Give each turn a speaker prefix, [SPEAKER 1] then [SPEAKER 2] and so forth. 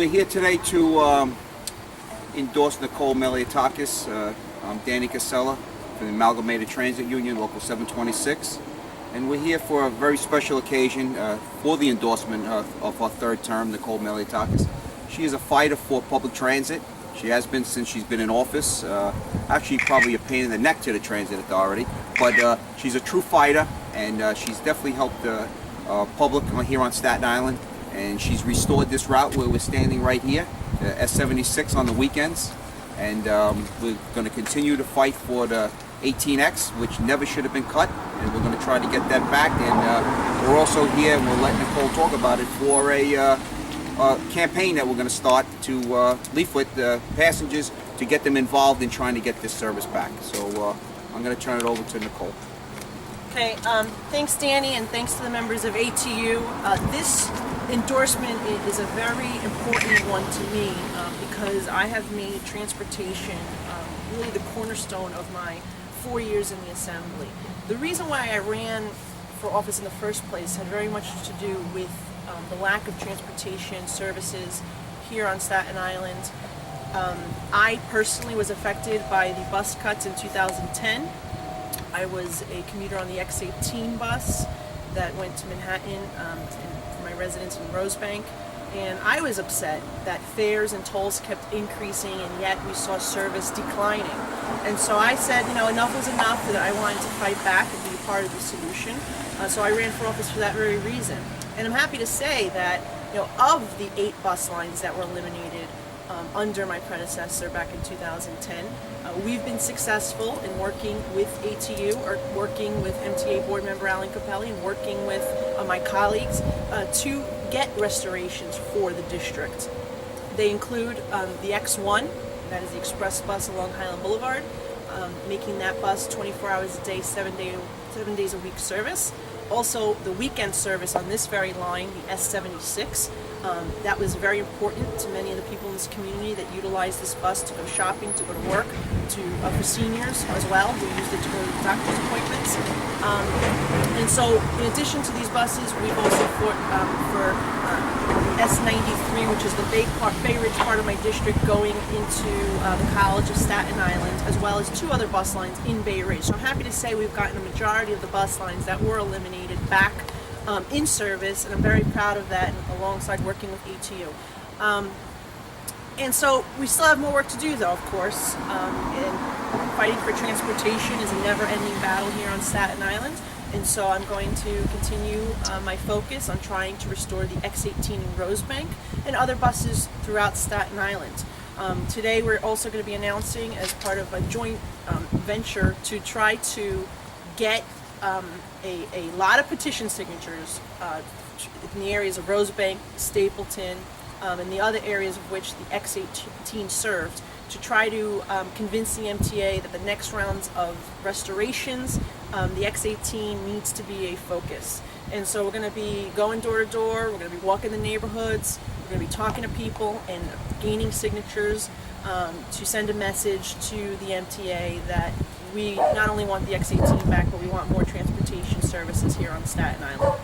[SPEAKER 1] we're here today to endorse Nicole Malliotakis. I'm Danny Casella from the Amalgamated Transit Union Local 726. And we're here for a very special occasion for the endorsement of our third term, Nicole Malliotakis. She is a fighter for public transit. She has been since she's been in office. Actually, probably a pain in the neck to the transit authority, but she's a true fighter, and she's definitely helped the public here on Staten Island. And she's restored this route where we're standing right here, S76 on the weekends. And we're going to continue to fight for the 18X, which never should have been cut, and we're going to try to get that back. And we're also here, and we'll let Nicole talk about it, for a campaign that we're going to start to leaflet the passengers to get them involved in trying to get this service back. So I'm going to turn it over to Nicole.
[SPEAKER 2] Okay, thanks Danny, and thanks to the members of ATU. This endorsement is a very important one to me because I have made transportation really the cornerstone of my 4 years in the Assembly. The reason why I ran for office in the first place had very much to do with the lack of transportation services here on Staten Island. I personally was affected by the bus cuts in 2010. I was a commuter on the X18 bus that went to Manhattan for my residence in Rosebank, and I was upset that fares and tolls kept increasing, and yet we saw service declining. And so I said, enough was enough, that I wanted to fight back and be a part of the solution. So I ran for office for that very reason. And I'm happy to say that, of the 8 bus lines that were eliminated under my predecessor back in 2010, we've been successful in working with ATU, or working with MTA board member Alan Capelli, and working with my colleagues to get restorations for the district. They include the X1, that is the express bus along Highland Boulevard, making that bus 24 hours a day, 7 days a week service. Also, the weekend service on this very line, the S76, that was very important to many of the people in this community that utilize this bus to go shopping, to go to work, for seniors as well, who used it to go to doctor's appointments. And so, in addition to these buses, we've also fought for S93, which is the Bay Ridge part of my district, going into the College of Staten Island, as well as 2 other bus lines in Bay Ridge. So I'm happy to say we've gotten a majority of the bus lines that were eliminated back in service, and I'm very proud of that, and alongside working with ATU. And so we still have more work to do, though, of course, and fighting for transportation is a never-ending battle here on Staten Island. And so I'm going to continue my focus on trying to restore the X18 in Rosebank and other buses throughout Staten Island. Today we're also going to be announcing, as part of a joint venture, to try to get a lot of petition signatures in the areas of Rosebank, Stapleton, and the other areas of which the X18 served, to try to convince the MTA that the next rounds of restorations, the X18 needs to be a focus. And so we're going to be going door to door, we're going to be walking the neighborhoods, we're going to be talking to people and gaining signatures to send a message to the MTA that we not only want the X18 back, but we want more transportation services here on Staten Island.